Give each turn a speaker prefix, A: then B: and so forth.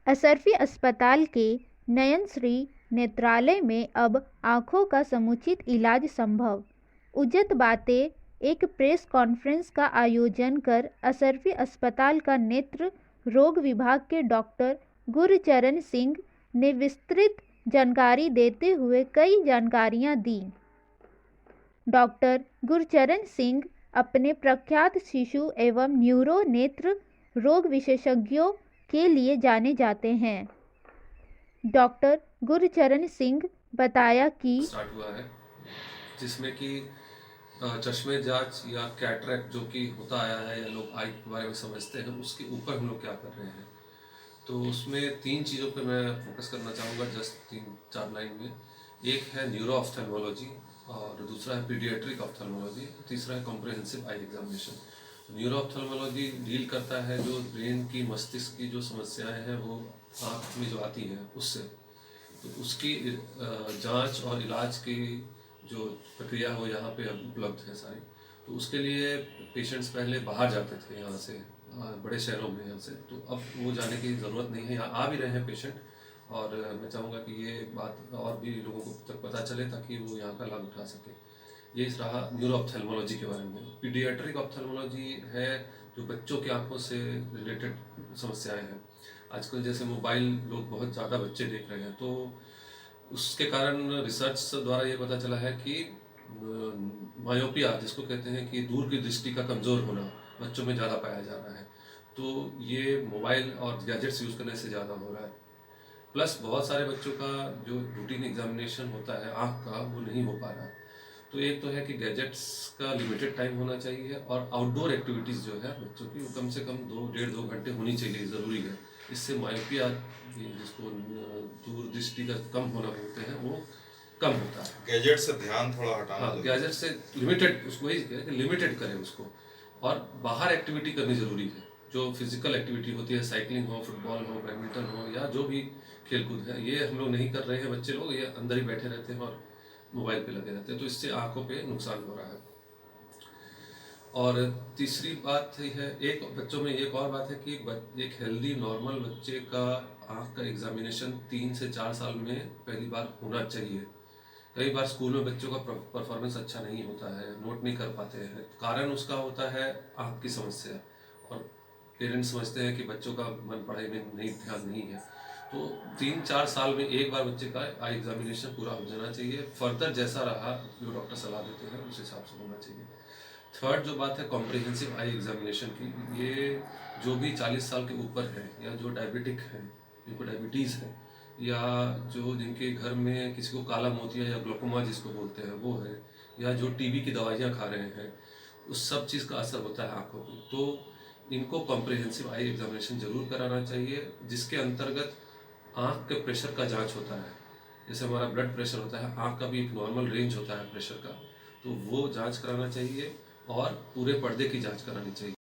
A: असरफी अस्पताल के नयनश्री नेत्रालय में अब आंखों का समुचित इलाज संभव। उजत बातें एक प्रेस कॉन्फ्रेंस का आयोजन कर असरफी अस्पताल का नेत्र रोग विभाग के डॉक्टर गुरचरण सिंह ने विस्तृत जानकारी देते हुए कई जानकारियां दी। डॉक्टर गुरचरण सिंह अपने प्रख्यात शिशु एवं न्यूरो नेत्र रोग विशेषज्ञों के लिए जाने जाते हैं। डॉक्टर गुरचरण सिंह बताया कि
B: स्टार्ट हुआ है जिसमें कि चश्मे जांच या कैटरैक्ट जो कि होता आया है या लोग आई के बारे में समझते हैं, उसके ऊपर हम लोग क्या कर रहे हैं। तो उसमें 3 चीज़ों पे मैं फोकस करना चाहूँगा, जस्ट 3-4 लाइन में। एक है न्यूरो ऑफ्थेल्मोलॉजी, और दूसरा है पीडियाट्रिक ऑफ्थेल्मोलॉजी, तीसरा है comprehensive eye examination. Neuro ophthalmology deal करता है जो ब्रेन की, मस्तिष्क की जो समस्याएं हैं वो आँख में जो आती हैं उससे, तो उसकी जांच और इलाज की जो प्रक्रिया है वो यहाँ पे अब उपलब्ध है सारी। तो उसके लिए पेशेंट्स पहले बाहर जाते थे यहाँ से, बड़े शहरों में यहाँ से, तो अब वो जाने की ज़रूरत नहीं है, यहाँ आ भी रहे हैं पेशेंट। और मैं चाहूँगा कि ये बात और भी लोगों को तक पता चले ताकि वो यहाँ का लाभ उठा सके। ये इस रहा न्यूरो ऑप्थेल्मोलॉजी के बारे में। पीडियाट्रिक ऑप्थेल्मोलॉजी है जो बच्चों की आंखों से रिलेटेड समस्याएं हैं। आजकल जैसे मोबाइल लोग बहुत ज़्यादा बच्चे देख रहे हैं, तो उसके कारण रिसर्च द्वारा ये पता चला है कि मायोपिया जिसको कहते हैं कि दूर की दृष्टि का कमज़ोर होना बच्चों में ज़्यादा पाया जा रहा है। तो ये मोबाइल और गैजेट्स यूज़ करने से ज़्यादा हो रहा है। प्लस बहुत सारे बच्चों का जो रूटीन एग्जामिनेशन होता है आँख का, वो नहीं हो पा रहा है। तो एक तो है कि गैजेट्स का लिमिटेड टाइम होना चाहिए, और आउटडोर एक्टिविटीज़ जो है बच्चों की वो कम से कम 2 डेढ़ 2 घंटे होनी चाहिए, ज़रूरी है। इससे मायोपिया, जिसको दूरदृष्टि का कम होना बोलते हैं, वो कम होता है।
C: गैजेट से ध्यान थोड़ा हटाना
B: हाँ, गैजेट से लिमिटेड, उसको वही कहें कि लिमिटेड करें उसको। और बाहर एक्टिविटी करनी ज़रूरी है, जो फिजिकल एक्टिविटी होती है, साइकिलिंग हो, फुटबॉल हो, बैडमिंटन हो, या जो भी खेलकूद है, ये हम लोग नहीं कर रहे हैं। बच्चे लोग ये अंदर ही बैठे रहते हैं और मोबाइल पे लगे रहते हैं, तो इससे आंखों पे नुकसान हो रहा है। और तीसरी बात है, एक बच्चों में एक और बात है कि एक हेल्दी नॉर्मल बच्चे का आँख का एग्जामिनेशन 3 से 4 साल में पहली बार होना चाहिए। कई बार स्कूल में बच्चों का परफॉर्मेंस अच्छा नहीं होता है, नोट नहीं कर पाते हैं, कारण उसका होता है आँख की समस्या। और पेरेंट्स समझते हैं कि बच्चों का मन पढ़ाई में नहीं, ध्यान नहीं है। तो 3-4 साल में एक बार बच्चे का आई एग्जामिनेशन पूरा हो जाना चाहिए। फर्दर जैसा रहा, जो डॉक्टर सलाह देते हैं उस हिसाब से होना चाहिए। थर्ड जो बात है कॉम्प्रिहेंसिव आई एग्जामिनेशन की, ये जो भी 40 साल के ऊपर है, या जो डायबिटिक है, जिनको डायबिटीज़ है, या जो जिनके घर में किसी को काला मोतिया या ग्लोकोमा जिसको बोलते हैं वो है, या जो टीबी की दवाइयाँ खा रहे हैं, उस सब चीज़ का असर होता है आँखों पर। तो इनको कॉम्प्रिहेंसिव आई एग्जामिनेशन जरूर कराना चाहिए, जिसके अंतर्गत आँख के प्रेशर का जांच होता है। जैसे हमारा ब्लड प्रेशर होता है, आँख का भी एक नॉर्मल रेंज होता है प्रेशर का, तो वो जांच कराना चाहिए, और पूरे पर्दे की जांच करानी चाहिए।